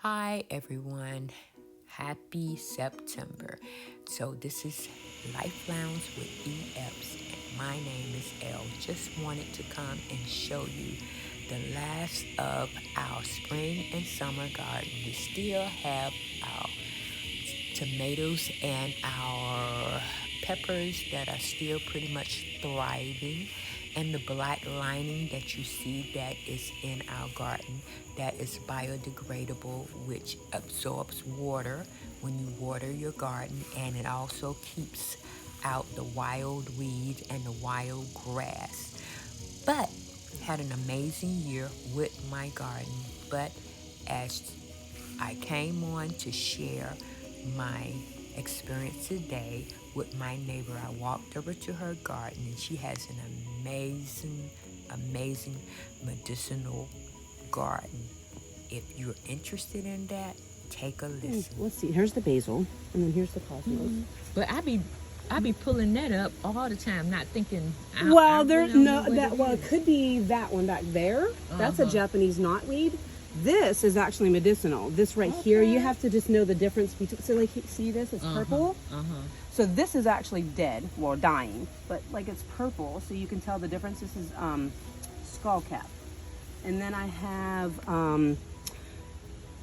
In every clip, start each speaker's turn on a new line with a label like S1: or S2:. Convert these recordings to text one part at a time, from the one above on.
S1: Hi everyone, happy September. So this is Life Lounge with E. Epps and my name is Elle. Just wanted to come and show you the last of our spring and summer garden. We still have our tomatoes and our peppers that are still pretty much thriving, and the black lining that you see that is in our garden, that is biodegradable, which absorbs water when you water your garden, and it also keeps out the wild weeds and the wild grass. But had an amazing year with my garden. But as I came on to share my experience today with my neighbor, I walked over to her garden and she has an amazing medicinal garden. If you're interested in that, take a listen.
S2: Let's see. Here's the basil, and then here's the cosmos.
S3: But I be pulling that up all the time, not thinking.
S2: Well, it could be that one back there. That's a Japanese knotweed. This is actually medicinal. This right here, you have to just know the difference between. So, like, see this? It's purple. So this is actually dead, well, dying, but like it's purple, so you can tell the difference. This is skull cap, and then I have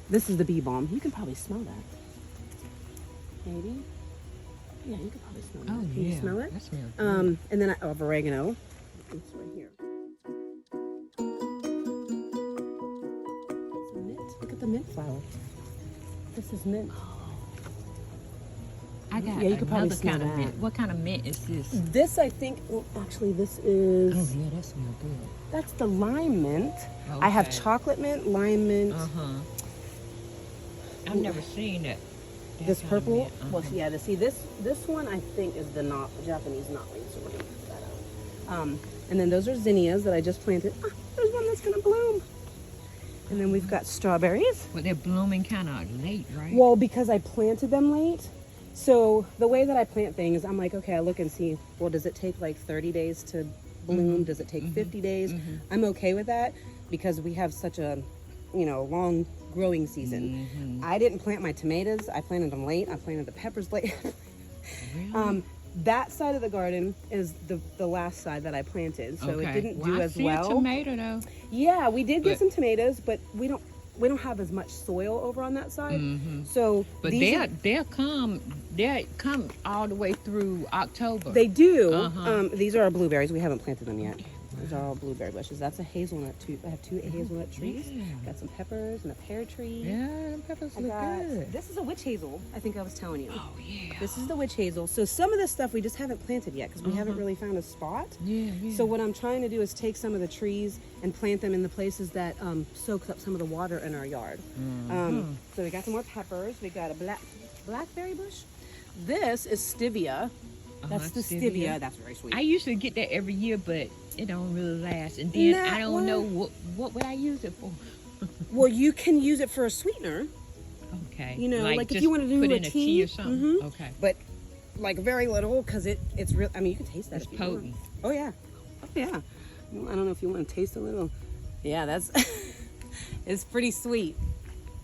S2: this is the bee balm. You can probably smell that. Maybe. Yeah, you could probably smell that.
S3: Oh,
S2: Can
S3: yeah.
S2: you smell it?
S3: That smells good.
S2: And then I have oregano. It's right here. It's mint. Look at the mint flower. This is mint.
S3: I got
S2: Yeah, you could probably
S3: another
S2: smell
S3: kind of
S2: that.
S3: mint. What kind of mint is this?
S2: This, I think, well, actually, this is,
S3: Oh yeah, that smells good.
S2: that's the lime mint. I have
S3: Okay.
S2: chocolate mint, lime mint,
S3: I've never seen it.
S2: this purple. Well, yeah, see, this one, I think, is the Japanese knotweed, so we're going to put that out. And then those are zinnias that I just planted. Ah, there's one that's going to bloom. And then we've got strawberries.
S3: But they're blooming kind of late, right?
S2: Well, because I planted them late. So the way that I plant things, I'm like, okay, I look and see, well, does it take like 30 days to bloom? Does it take 50 days? I'm okay with that because we have such a, long growing season. I didn't plant my tomatoes. I planted them late. I planted the peppers late.
S3: Really?
S2: That side of the garden is the last side that I planted. So it didn't do
S3: I
S2: as
S3: see
S2: well.
S3: A tomato though.
S2: Yeah, we did get
S3: But-
S2: some tomatoes, but we don't have as much soil over on that side. So
S3: But they'll come all the way through October.
S2: they do. These are our blueberries. We haven't planted them yet. These are all blueberry bushes. That's a hazelnut too. I have two hazelnut trees.
S3: Yeah.
S2: Got some peppers and a pear tree.
S3: Yeah, them peppers
S2: I
S3: look
S2: got,
S3: good.
S2: this is a witch hazel. I think I was telling you.
S3: Oh yeah.
S2: This is the witch hazel. So some of this stuff we just haven't planted yet because we haven't really found a spot.
S3: Yeah.
S2: So what I'm trying to do is take some of the trees and plant them in the places that soaks up some of the water in our yard. So we got some more peppers. We got a blackberry bush. This is stevia. That's the stevia. That's very sweet.
S3: I usually get that every year, but it don't really last. And then
S2: Nah,
S3: I don't know what would I use it for.
S2: Well, you can use it for a sweetener,
S3: Okay.
S2: like if
S3: just
S2: you want to do
S3: put
S2: a
S3: in a
S2: tea,
S3: tea or something. Okay.
S2: but like very little because it's real. I mean, you can taste that.
S3: It's
S2: if you want.
S3: potent.
S2: Oh yeah. I don't know if you want to taste a little. Yeah, that's. It's pretty sweet.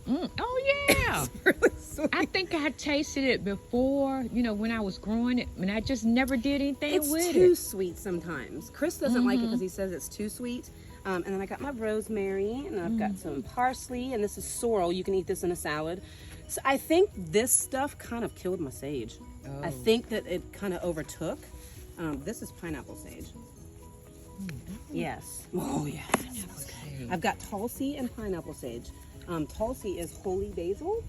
S3: Oh yeah.
S2: Really sweet.
S3: I think I tasted it before, when I was growing it, and I just never did anything
S2: It's
S3: with
S2: too
S3: it.
S2: sweet sometimes. Chris doesn't like it because he says it's too sweet. And then I got my rosemary, and I've got some parsley, and this is sorrel. You can eat this in a salad. So I think this stuff kind of killed my sage. I think that it kind of overtook. This is pineapple sage. Yes. Oh yeah. I've got tulsi and pineapple sage. Tulsi is holy basil.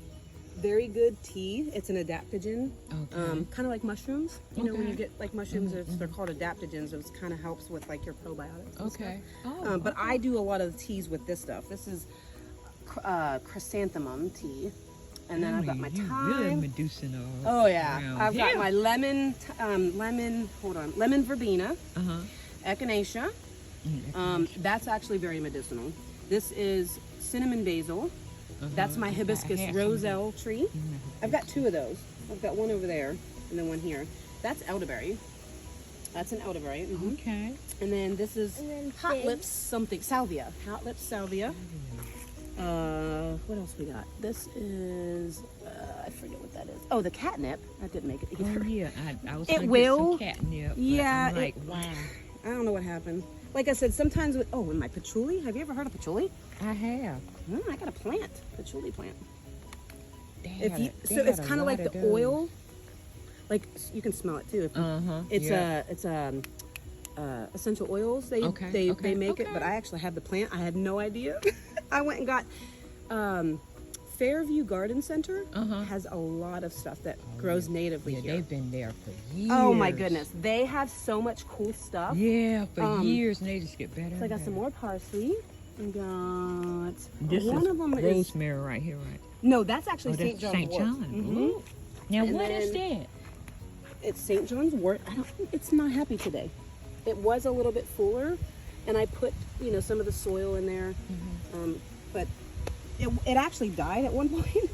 S2: Very good tea. It's an adaptogen, kind of like mushrooms. You know, when you get like mushrooms, they're called adaptogens. It kind of helps with like your probiotics. and
S3: Okay.
S2: stuff. But I do a lot of the teas with this stuff. This is chrysanthemum tea, and then I've got my
S3: Really
S2: thyme.
S3: medicinal.
S2: Oh yeah,
S3: around
S2: I've got
S3: here.
S2: my lemon verbena, echinacea. That's actually very medicinal. This is cinnamon basil. That's my hibiscus
S3: have some
S2: roselle tree. I've got two of those. I've got one over there and then one here. That's elderberry. That's an elderberry.
S3: Okay.
S2: And then this is
S4: And then
S2: hot
S4: figs.
S2: lips something salvia. Hot lips salvia. What else we got? This is, I forget what that is. Oh, the catnip. That didn't make it either.
S3: Oh yeah, I was
S2: It
S3: gonna
S2: will.
S3: get some catnip. But
S2: Yeah,
S3: I'm like, wow.
S2: I don't know what happened. Like I said, sometimes with, and my patchouli. Have you ever heard of patchouli?
S3: I have.
S2: I got a plant, patchouli plant.
S3: They had
S2: So it's
S3: a
S2: kind of
S3: lot
S2: like the
S3: those.
S2: oil. Like you can smell it too. It's essential oils. They make it, but I actually have the plant. I had no idea. I went and got Fairview Garden Center has a lot of stuff that grows natively here.
S3: They've been there for years.
S2: Oh my goodness, they have so much cool stuff.
S3: Yeah, for years, and they just get better.
S2: So I got some more parsley. I got
S3: This
S2: one
S3: is
S2: of them is
S3: rosemary right here, right?
S2: no, that's actually
S3: Oh,
S2: St.
S3: that's
S2: John's
S3: St.
S2: wort.
S3: John. Ooh. Now,
S2: And
S3: what is
S2: then-
S3: that?
S2: It's St. John's wort. It's not happy today. It was a little bit fuller, and I put some of the soil in there, but it actually died at one point.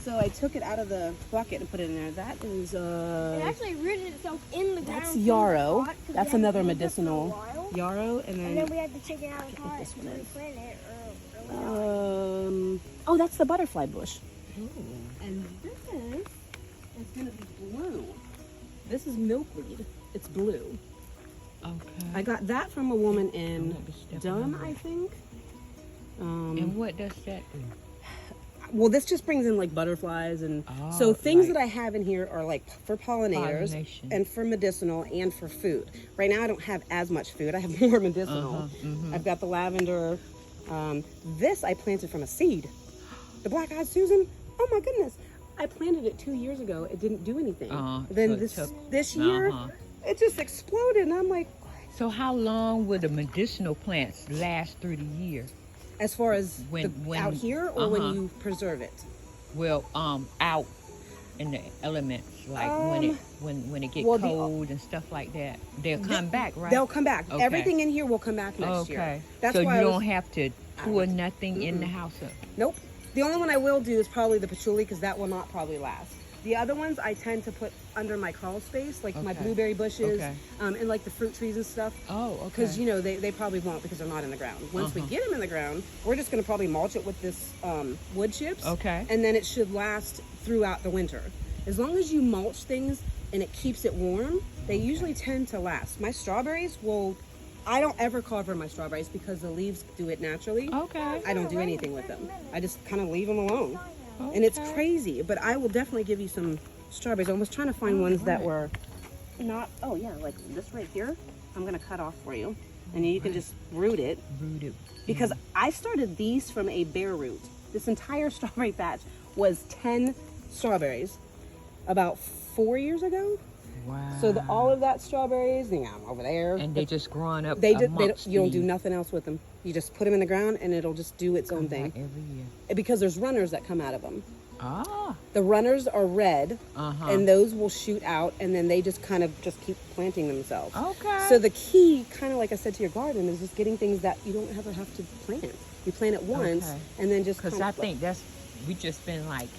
S2: So I took it out of the bucket and put it in there. That is
S4: It actually rooted itself in the ground.
S2: that's
S4: in the
S2: yarrow.
S4: pot, 'cause we
S2: That's
S4: had
S2: another
S4: to leave it for a
S2: medicinal
S4: while,
S2: yarrow, and
S4: And then
S2: then
S4: we had to take it out of the pot
S2: this one
S4: to
S2: is.
S4: replant it early on.
S2: oh, that's the butterfly bush.
S3: Ooh.
S2: And this is gonna be blue. This is milkweed. It's blue.
S3: Okay.
S2: I got that from a woman in
S3: Don't be stepping
S2: Dunn,
S3: on
S2: I
S3: it.
S2: think.
S3: And what does that do?
S2: Well, this just brings in like butterflies and so things that I have in here are like for pollinators
S3: Pollination.
S2: and for medicinal and for food. Right now I don't have as much food. I have more medicinal. I've got the lavender. This I planted from a seed. The black-eyed Susan. Oh my goodness. I planted it 2 years ago. It didn't do anything. Then
S3: so it
S2: this
S3: took-
S2: year it just exploded and I'm like,
S3: So how long would the medicinal plants last through the year?
S2: as far as
S3: When-
S2: out here or when
S3: uh-huh.
S2: you preserve it?
S3: Well, out in the elements, like when it get
S2: well, the-
S3: cold and stuff like that, they'll come back, right?
S2: They'll come back.
S3: Okay.
S2: Everything in here will come back next year.
S3: Okay.
S2: That's
S3: so
S2: why
S3: you
S2: I was,
S3: don't have to pour nothing in the house.
S2: Nope. The only one I will do is probably the patchouli because that will not probably last. The other ones I tend to put under my crawl space, like my
S3: Okay.
S2: blueberry bushes,
S3: Okay.
S2: and like the fruit trees and stuff.
S3: Oh, okay.
S2: Because they probably won't because they're not in the ground. Once we get them in the ground, we're just going to probably mulch it with this wood chips.
S3: Okay.
S2: And then it should last throughout the winter. As long as you mulch things and it keeps it warm, they usually tend to last. My strawberries I don't ever cover my strawberries because the leaves do it naturally.
S3: Okay.
S2: I don't do anything with them. I just kind of leave them alone. And it's crazy, but I will definitely give you some strawberries. I was trying to find ones that were not, like this right here. I'm going to cut off for you. And you can just root it.
S3: Rooted.
S2: Because I started these from a bare root. This entire strawberry patch was 10 strawberries about 4 years ago.
S3: Wow.
S2: So all of that strawberries, over there.
S3: And they just growing up.
S2: You don't do nothing else with them. You just put them in the ground and it'll just do its own thing.
S3: Every year.
S2: Because there's runners that come out of them.
S3: Ah.
S2: The runners are red, and those will shoot out, and then they just kind of just keep planting themselves.
S3: Okay.
S2: So the key, kind of like I said to your garden, is just getting things that you don't ever have to plant. You plant it once,
S3: Okay.
S2: and then just
S3: Because
S2: kind
S3: I
S2: of
S3: think we just been like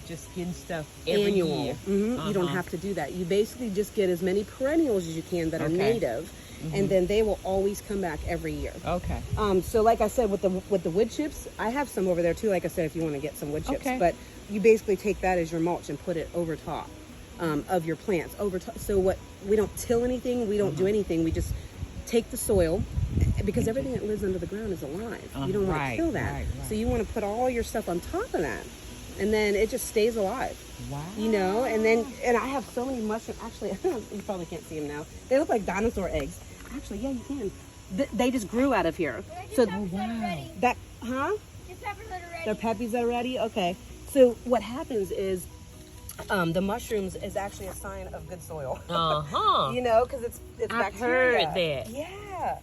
S3: just getting stuff every
S2: annual.
S3: year.
S2: You don't have to do that. You basically just get as many perennials as you can that are
S3: Okay.
S2: native, and then they will always come back every year.
S3: Okay.
S2: So like I said, with the wood chips, I have some over there too. Like I said, if you want to get some wood chips,
S3: Okay.
S2: but you basically take that as your mulch and put it over top of your plants. So we don't till anything, we don't do anything. We just take the soil because everything that lives under the ground is alive. You don't want to
S3: right,
S2: kill that,
S3: right.
S2: so you want to put all your stuff on top of that, and then it just stays alive.
S3: Wow.
S2: And I have so many mushrooms. Actually, you probably can't see them now. They look like dinosaur eggs. Actually, yeah, you can. They just grew out of here. So
S3: Wow.
S2: that, huh?
S4: Just peppers that are ready.
S2: They're peppies that are ready? Okay. So what happens is the mushrooms is actually a sign of good soil. Because it's
S3: I've
S2: bacteria.
S3: heard that.
S2: Yeah.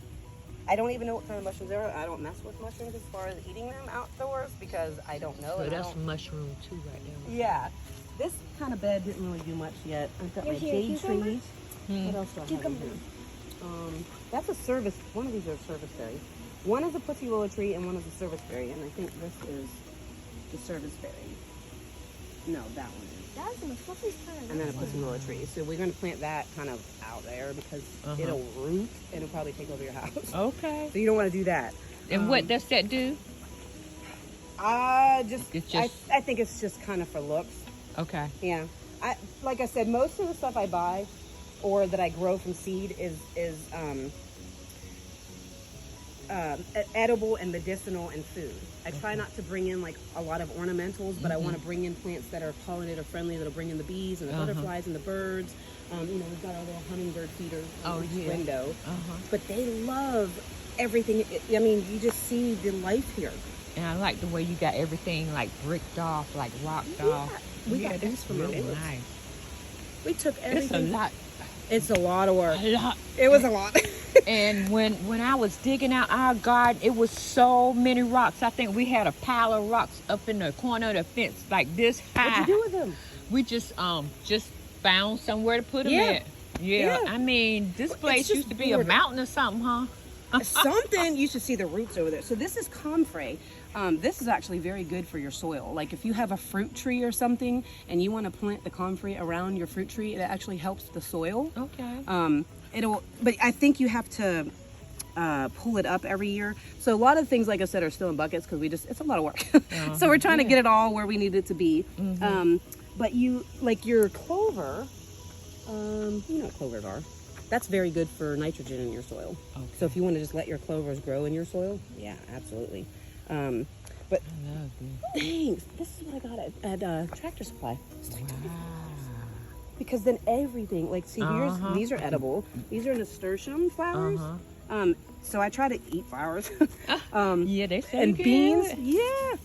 S2: I don't even know what kind of mushrooms they are. I don't mess with mushrooms as far as eating them outdoors because I don't know.
S3: So
S2: and I
S3: that's
S2: don't-
S3: mushroom too right there.
S2: yeah. This kind of bed didn't really do much yet. I've got my
S4: Here's your
S2: jade
S4: cucumber.
S2: trees. What else do I have in
S4: Cucumber.
S2: here? That's a service. One of these are a service berry. One is a pussy willow tree and one is a service berry. And I think this is the service berry. No, that one is.
S4: That's in the puppy's turn.
S2: And then a pussy willow tree. So we're going to plant that kind of out there because it'll root and it'll probably take over your house.
S3: Okay.
S2: So you don't want to do that.
S3: And what does that do? It's just
S2: I think it's just kind of for looks.
S3: okay.
S2: Yeah. Like I said, most of the stuff I buy or that I grow from seed is edible and medicinal and food. I try not to bring in like a lot of ornamentals, but I want to bring in plants that are pollinator friendly, that'll bring in the bees and the butterflies and the birds. We've got our little hummingbird feeder in each window. But they love everything. I mean, you just see the life here.
S3: And I like the way you got everything like bricked off, like rocked off.
S2: We got these from our
S3: really
S2: woods.
S3: nice.
S2: We took everything.
S3: It's a lot.
S2: It's a lot of work.
S3: A lot.
S2: It was a lot.
S3: And when I was digging out our garden, it was so many rocks. I think we had a pile of rocks up in the corner of the fence like this high.
S2: What'd you do with them?
S3: We just found somewhere to put them
S2: Yeah.
S3: at. Yeah.
S2: Yeah.
S3: I mean, this place
S2: just
S3: used to be a
S2: border.
S3: mountain or something, huh?
S2: Something. You should see the roots over there. So this is comfrey. This is actually very good for your soil. Like if you have a fruit tree or something and you want to plant the comfrey around your fruit tree, it actually helps the soil.
S3: Okay.
S2: But I think you have to pull it up every year. So a lot of things, like I said, are still in buckets because it's a lot of work. So we're trying to get it all where we need it to be. But like your clover, you know what clovers are. That's very good for nitrogen in your soil.
S3: Okay.
S2: So if you want to just let your clovers grow in your soil, yeah, absolutely. But
S3: I love this.
S2: thanks. This is what I got at Tractor Supply.
S3: Wow.
S2: Because then everything, like, see, these are edible. These are nasturtium flowers. So I try to eat flowers.
S3: Yeah, they say
S2: And
S3: good.
S2: beans. Yeah.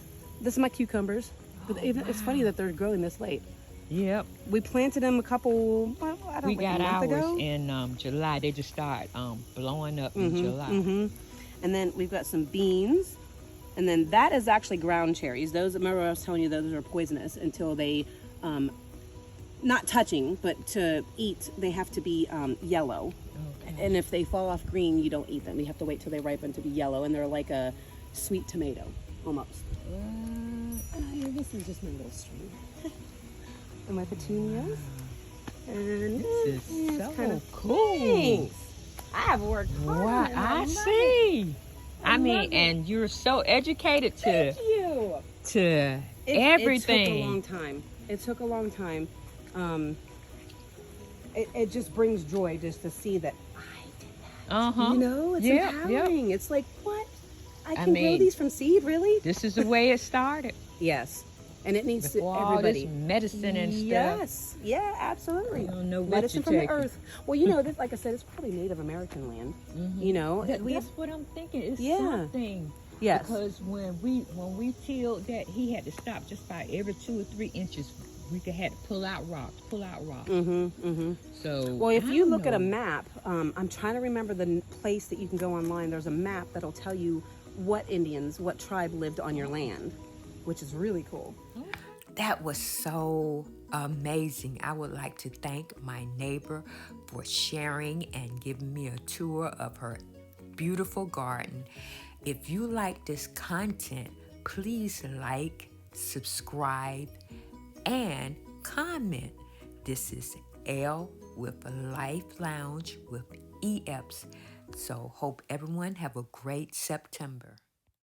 S2: This is my cucumbers. But it's funny that they're growing this late.
S3: Yep.
S2: We planted them I don't
S3: We
S2: know,
S3: got
S2: a month
S3: ours
S2: ago.
S3: in July. They just start blowing up in July.
S2: And then we've got some beans. And then that is actually ground cherries. Those, remember I was telling you those are poisonous until they, not touching, but to eat, they have to be yellow.
S3: Okay.
S2: And if they fall off green, you don't eat them. You have to wait till they ripen to be yellow. And they're like a sweet tomato, almost. This is just my little stream. And my petunias. And
S3: This is
S2: it's
S3: so cool.
S2: Thanks. I have worked hard.
S3: What
S2: and
S3: I
S2: love it.
S3: see. I
S2: love
S3: mean,
S2: it.
S3: and you're so educated
S2: Thank you.
S3: to
S2: It
S3: everything.
S2: took a long time. It took a long time. It just brings joy just to see that I did that.
S3: Uh-huh.
S2: You know, it's
S3: Yeah,
S2: empowering. It's like, what? I
S3: I
S2: can grow
S3: mean-
S2: these from seed, really?
S3: This is the way it started.
S2: Yes. And it needs
S3: Before
S2: to
S3: all
S2: everybody.
S3: this medicine and stuff.
S2: Yes. Yeah, absolutely.
S3: You don't know what
S2: Medicine
S3: you're
S2: from the
S3: taking.
S2: earth. Well, you know, this, like I said, it's probably Native American land. You know, we
S3: That's what I'm thinking. It's
S2: Yeah.
S3: something.
S2: Yes.
S3: Because when we tilled that, he had to stop just by every 2 or 3 inches. We had to pull out rocks. So
S2: Well, if
S3: I
S2: you
S3: don't
S2: look at a
S3: know.
S2: map, I'm trying to remember the place that you can go online. There's a map that'll tell you what Indians, what tribe lived on your land, which is really cool.
S1: That was so amazing. I would like to thank my neighbor for sharing and giving me a tour of her beautiful garden. If you like this content, please like, subscribe, and comment. This is Elle with Life Lounge with EFs. So hope everyone have a great September.